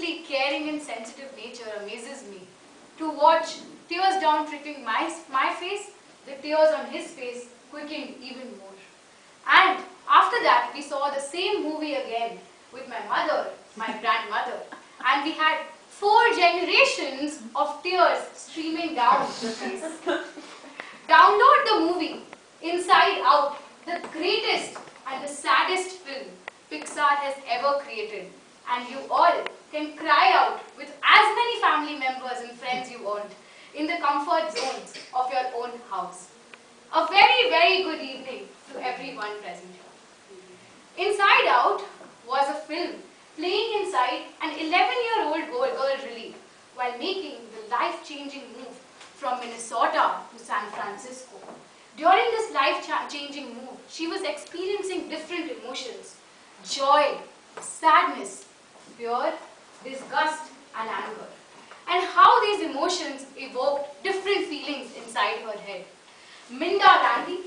Lily caring and sensitive nature amazes me. To watch tears down trickling my face, the tears on his face quickened even more. And after that, we saw the same movie again with my mother, my grandmother, and we had 4 generations of tears streaming down the face. Download the movie Inside Out, the greatest and the saddest film Pixar has ever created, and you all can cry out with as many family members and friends you want in the comfort zones of your own house. A very, very good evening to everyone present here. Inside Out was a film playing inside an 11-year-old girl Lily while making the life-changing move from Minnesota to San Francisco. During this life-changing move, she was experiencing different emotions: joy, sadness, fear, disgust, and anger. And how these emotions evoked different feelings inside her head. Minda Randy,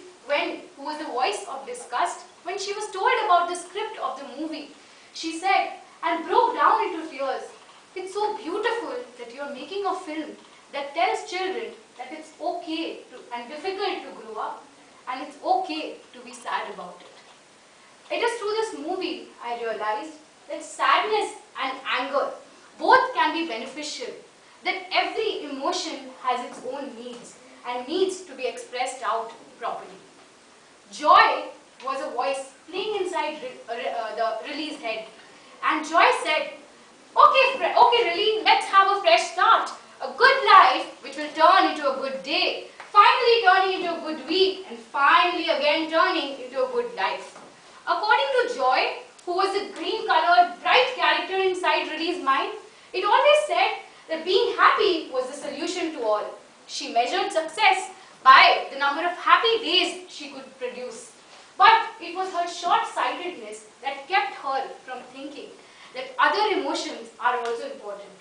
who was the voice of disgust, when she was told about the script of the movie, she said and broke down into tears, "It's so beautiful that you're making a film that tells children that it's okay and difficult to grow up, and it's okay to be sad about it." It is through this movie I realized that sadness and anger both can be beneficial, that every emotion has its own needs and needs to be expressed out properly. Joy was a voice playing inside Lily's head, and Joy said, okay Lily, let's have a fresh start. A good life which will turn into a good day, finally turning into a good week, and finally again turning into a good life." According to Joy, who was a green-colored, bright character inside Lily's mind, it always said that being happy was the solution to all. She measured success by the number of happy days she could produce. But it was her short-sightedness that kept her from thinking that other emotions are also important.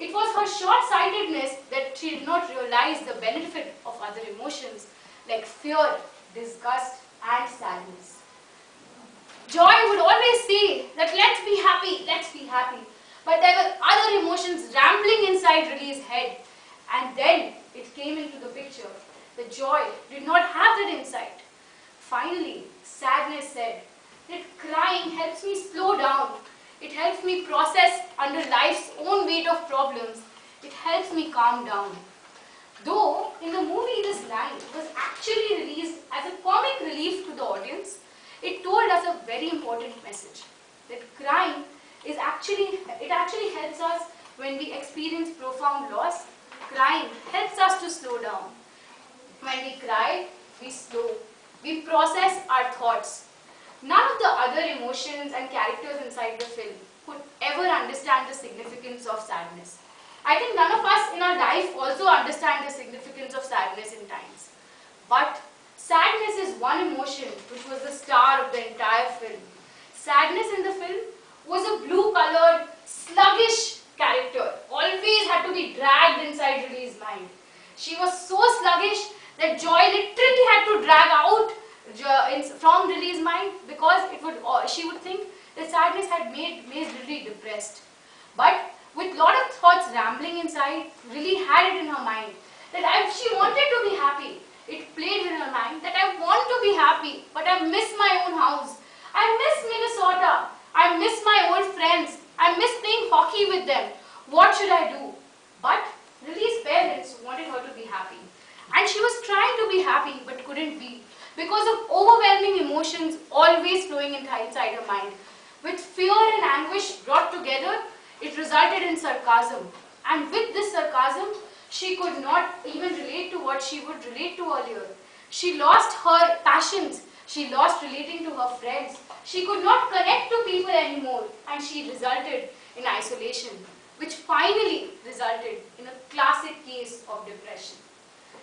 It was her short-sightedness that she did not realize the benefit of other emotions like fear, disgust, and sadness. Joy would always say that let's be happy. But there were other emotions rambling inside Lily's head. And then it came into the picture that Joy did not have that insight. Finally, sadness said that crying helps me slow down. It helps me process under life's own weight of problems. It helps me calm down. Though in the movie this line was actually released as a comic relief to the audience, it told us a very important message, that crying actually helps us when we experience profound loss. Crying helps us to slow down. When we cry, we slow. We process our thoughts. None of the other emotions and characters inside the film could ever understand the significance of sadness. I think none of us in our life also understand the significance of sadness in times. But sadness is one emotion which was the star of the entire film. Sadness in the film was a blue-colored, sluggish character, always had to be dragged inside Lily's mind. She was so sluggish that Joy literally had to drag out from Lily's mind because she would think that sadness had made Lily depressed. But with lot of thoughts rambling inside, Lily had it in her mind that she wanted to be happy. It played in her mind that I want to be happy, but I miss my own house. I miss Minnesota. I miss my old friends. I miss playing hockey with them. What should I do? But Lily's parents wanted her to be happy. And she was trying to be happy but couldn't be because of overwhelming emotions always flowing inside her mind. With fear and anguish brought together, it resulted in sarcasm. And with this sarcasm, she could not even relate to what she would relate to earlier. She lost her passions. She lost relating to her friends. She could not connect to people anymore, and she resulted in isolation, which finally resulted in a classic case of depression.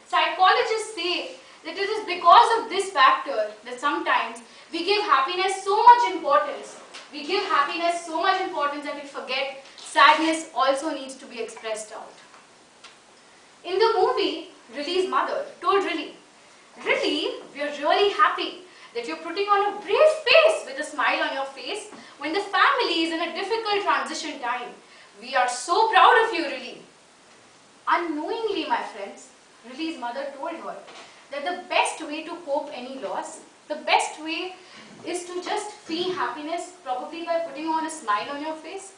Psychologists say that it is because of this factor that sometimes we give happiness so much importance. We give happiness so much importance that we forget sadness also needs to be expressed out. In the movie, Lily's mother told Lily, "Lily, we are really happy that you're putting on a brave face with a smile on your face when the family is in a difficult transition time. We are so proud of you, Lily. Unknowingly, my friends, Lily's mother told her that the best way to cope any loss, the best way is to just feel happiness, probably by putting on a smile on your face,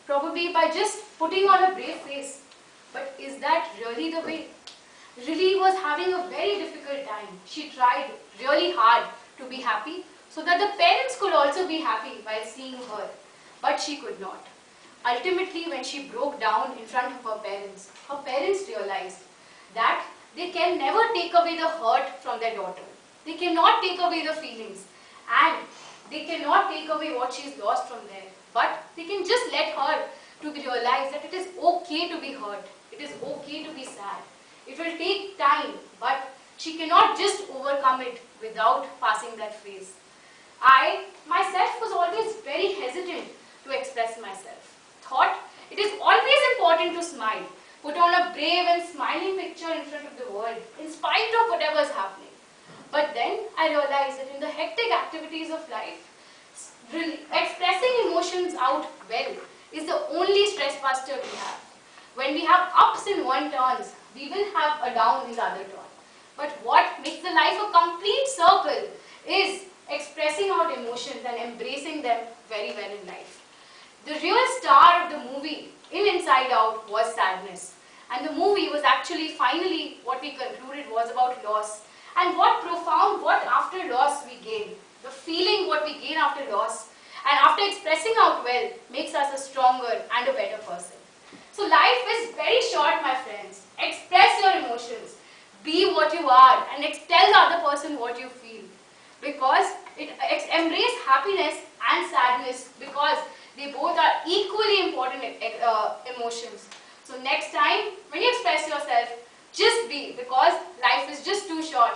probably by just putting on a brave face. But is that really the way? Lily was having a very difficult time. She tried really hard to be happy so that the parents could also be happy while seeing her. But she could not. Ultimately, when she broke down in front of her parents realized that they can never take away the hurt from their daughter. They cannot take away the feelings and they cannot take away what she's lost from there. But they can just let her to realize that it is okay to be hurt. It is okay to be sad. It will take time, but she cannot just overcome it without passing that phase. I myself was always very hesitant to express myself. Thought it is always important to smile, put on a brave and smiling picture in front of the world, in spite of whatever is happening. But then I realized that in the hectic activities of life, expressing emotions out well is the only stress buster we have. When we have ups in one turns, we will have a down in the other turn. But what makes the life a complete circle is expressing out emotions and embracing them very well in life. The real star of the movie in Inside Out was sadness. And the movie was actually finally what we concluded was about loss. And what profound, what after loss we gain. The feeling what we gain after loss and after expressing out well makes us a stronger and a better person. So life is very short, my friends. Express your emotions. Be what you are and tell the other person what you feel. Because embrace happiness and sadness because they both are equally important emotions. So next time when you express yourself, just be because life is just too short